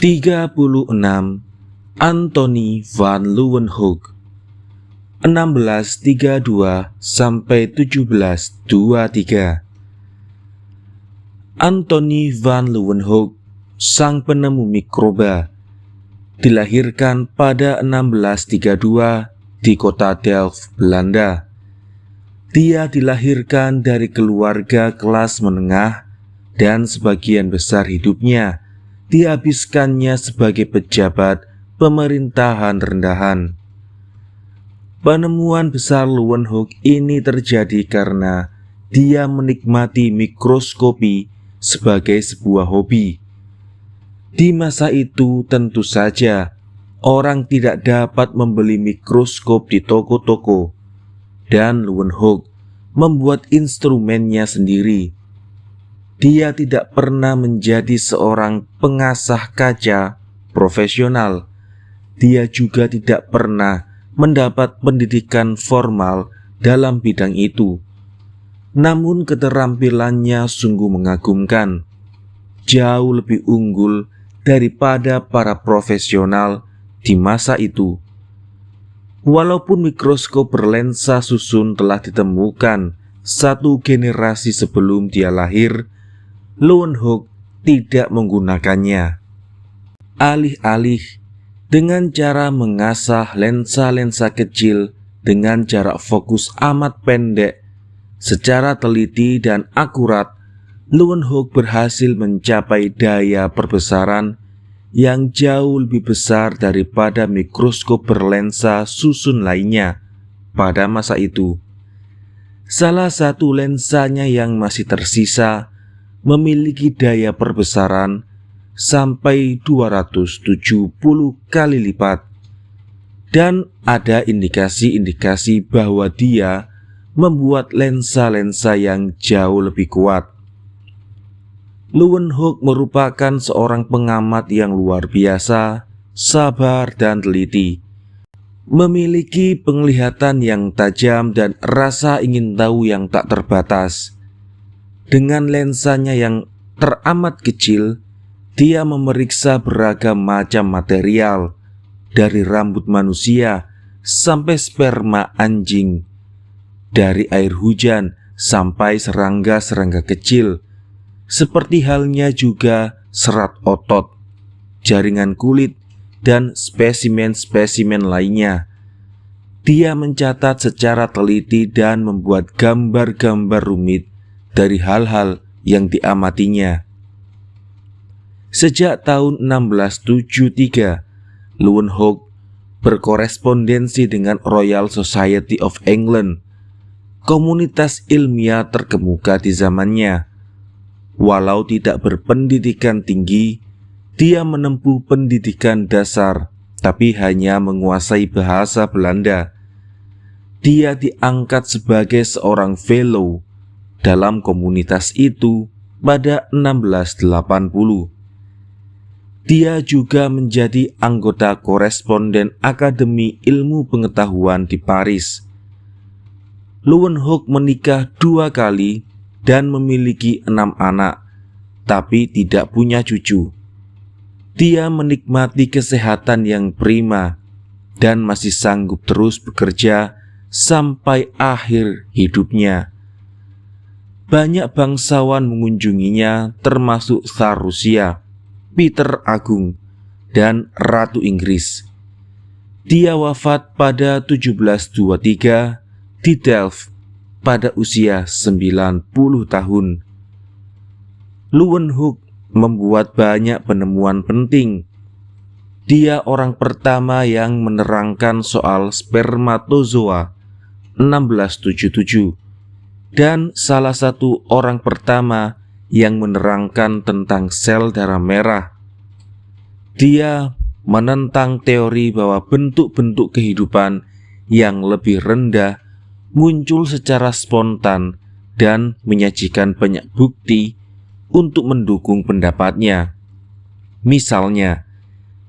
36. Anthony van Leeuwenhoek 1632 sampai 1723. Anthony van Leeuwenhoek, sang penemu mikroba, dilahirkan pada 1632 di kota Delft, Belanda. Dia dilahirkan dari keluarga kelas menengah dan sebagian besar hidupnya dihabiskannya sebagai pejabat pemerintahan rendahan. Penemuan besar Leeuwenhoek ini terjadi karena dia menikmati mikroskopi sebagai sebuah hobi. Di masa itu tentu saja orang tidak dapat membeli mikroskop di toko-toko, dan Leeuwenhoek membuat instrumennya sendiri. Dia tidak pernah menjadi seorang pengasah kaca profesional. Dia juga tidak pernah mendapat pendidikan formal dalam bidang itu. Namun keterampilannya sungguh mengagumkan, jauh lebih unggul daripada para profesional di masa itu. Walaupun mikroskop berlensa susun telah ditemukan satu generasi sebelum dia lahir, Leeuwenhoek tidak menggunakannya. Alih-alih dengan cara mengasah lensa-lensa kecil dengan jarak fokus amat pendek secara teliti dan akurat, Leeuwenhoek berhasil mencapai daya perbesaran yang jauh lebih besar daripada mikroskop berlensa susun lainnya pada masa itu. Salah satu lensanya yang masih tersisa memiliki daya perbesaran sampai 270 kali lipat, dan ada indikasi-indikasi bahwa dia membuat lensa-lensa yang jauh lebih kuat. Leeuwenhoek merupakan seorang pengamat yang luar biasa, sabar dan teliti, memiliki penglihatan yang tajam dan rasa ingin tahu yang tak terbatas. Dengan lensanya yang teramat kecil, dia memeriksa beragam macam material, dari rambut manusia sampai sperma anjing, dari air hujan sampai serangga-serangga kecil, seperti halnya juga serat otot, jaringan kulit, dan spesimen-spesimen lainnya. Dia mencatat secara teliti dan membuat gambar-gambar rumit dari hal-hal yang diamatinya. Sejak tahun 1673, Leeuwenhoek berkorespondensi dengan Royal Society of England, komunitas ilmiah terkemuka di zamannya. Walau tidak berpendidikan tinggi, dia menempuh pendidikan dasar, tapi hanya menguasai bahasa Belanda. Dia diangkat sebagai seorang fellow dalam komunitas itu pada 1680. Dia juga menjadi anggota koresponden Akademi Ilmu Pengetahuan di Paris. Leeuwenhoek menikah 2 kali dan memiliki 6 anak, tapi tidak punya cucu. Dia menikmati kesehatan yang prima dan masih sanggup terus bekerja sampai akhir hidupnya. Banyak bangsawan mengunjunginya, termasuk Tsar Rusia, Peter Agung, dan Ratu Inggris. Dia wafat pada 1723 di Delft pada usia 90 tahun. Leeuwenhoek membuat banyak penemuan penting. Dia orang pertama yang menerangkan soal spermatozoa 1677, dan salah satu orang pertama yang menerangkan tentang sel darah merah. Dia menentang teori bahwa bentuk-bentuk kehidupan yang lebih rendah muncul secara spontan dan menyajikan banyak bukti untuk mendukung pendapatnya. Misalnya,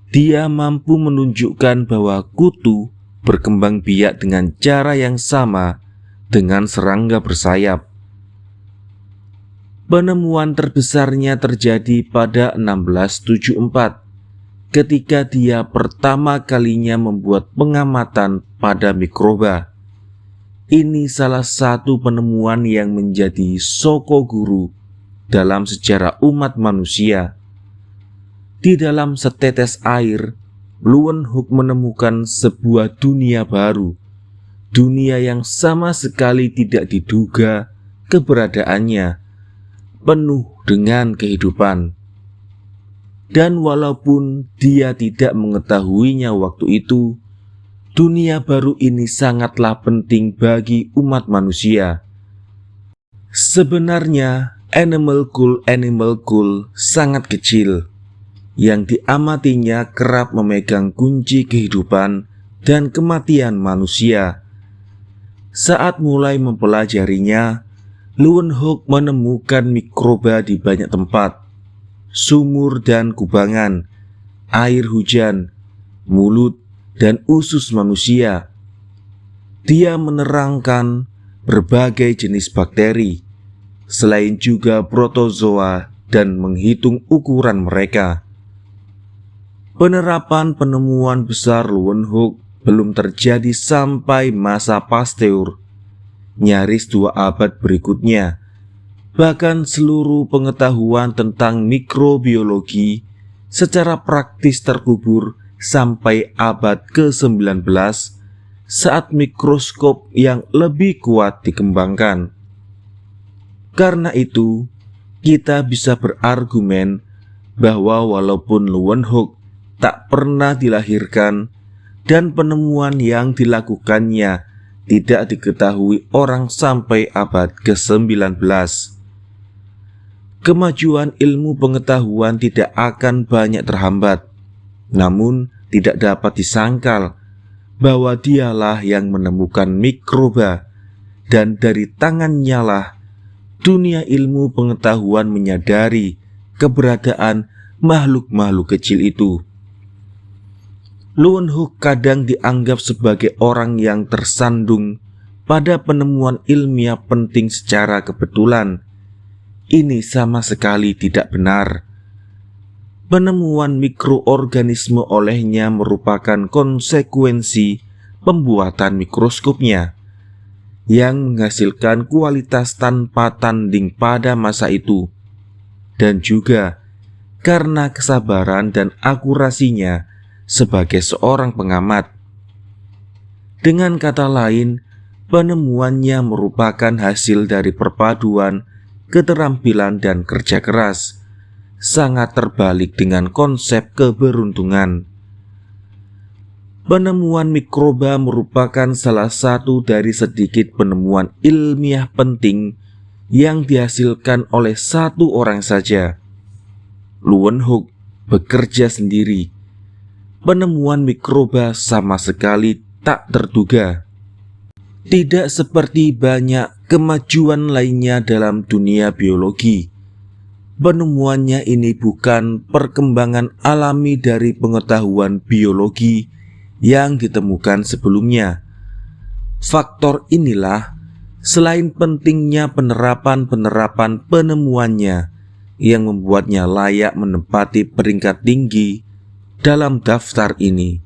dia mampu menunjukkan bahwa kutu berkembang biak dengan cara yang sama dengan serangga bersayap. Penemuan terbesarnya terjadi pada 1674 ketika dia pertama kalinya membuat pengamatan pada mikroba. Ini salah satu penemuan yang menjadi soko guru dalam sejarah umat manusia. Di dalam setetes air, Leeuwenhoek menemukan sebuah dunia baru, dunia yang sama sekali tidak diduga keberadaannya, penuh dengan kehidupan. Dan walaupun dia tidak mengetahuinya waktu itu, dunia baru ini sangatlah penting bagi umat manusia. Sebenarnya animal cool sangat kecil, yang diamatinya kerap memegang kunci kehidupan dan kematian manusia. Saat mulai mempelajarinya, Leeuwenhoek menemukan mikroba di banyak tempat: sumur dan kubangan, air hujan, mulut, dan usus manusia. Dia menerangkan berbagai jenis bakteri, selain juga protozoa, dan menghitung ukuran mereka. Penerapan penemuan besar Leeuwenhoek belum terjadi sampai masa Pasteur, nyaris 2 abad berikutnya. Bahkan seluruh pengetahuan tentang mikrobiologi secara praktis terkubur sampai abad ke-19 saat mikroskop yang lebih kuat dikembangkan. Karena itu, kita bisa berargumen bahwa walaupun Leeuwenhoek tak pernah dilahirkan dan penemuan yang dilakukannya tidak diketahui orang sampai abad ke-19, kemajuan ilmu pengetahuan tidak akan banyak terhambat. Namun tidak dapat disangkal bahwa dialah yang menemukan mikroba, dan dari tangannya lah dunia ilmu pengetahuan menyadari keberadaan makhluk-makhluk kecil itu. Leeuwenhoek kadang dianggap sebagai orang yang tersandung pada penemuan ilmiah penting secara kebetulan. Ini sama sekali tidak benar. Penemuan mikroorganisme olehnya merupakan konsekuensi pembuatan mikroskopnya, yang menghasilkan kualitas tanpa tanding pada masa itu, dan juga karena kesabaran dan akurasinya sebagai seorang pengamat. Dengan kata lain, penemuannya merupakan hasil dari perpaduan keterampilan dan kerja keras, sangat terbalik dengan konsep keberuntungan. Penemuan mikroba merupakan salah satu dari sedikit penemuan ilmiah penting yang dihasilkan oleh satu orang saja. Leeuwenhoek bekerja sendiri. Penemuan mikroba sama sekali tak terduga. Tidak seperti banyak kemajuan lainnya dalam dunia biologi, penemuannya ini bukan perkembangan alami dari pengetahuan biologi yang ditemukan sebelumnya. Faktor inilah, selain pentingnya penerapan penemuannya, yang membuatnya layak menempati peringkat tinggi dalam daftar ini.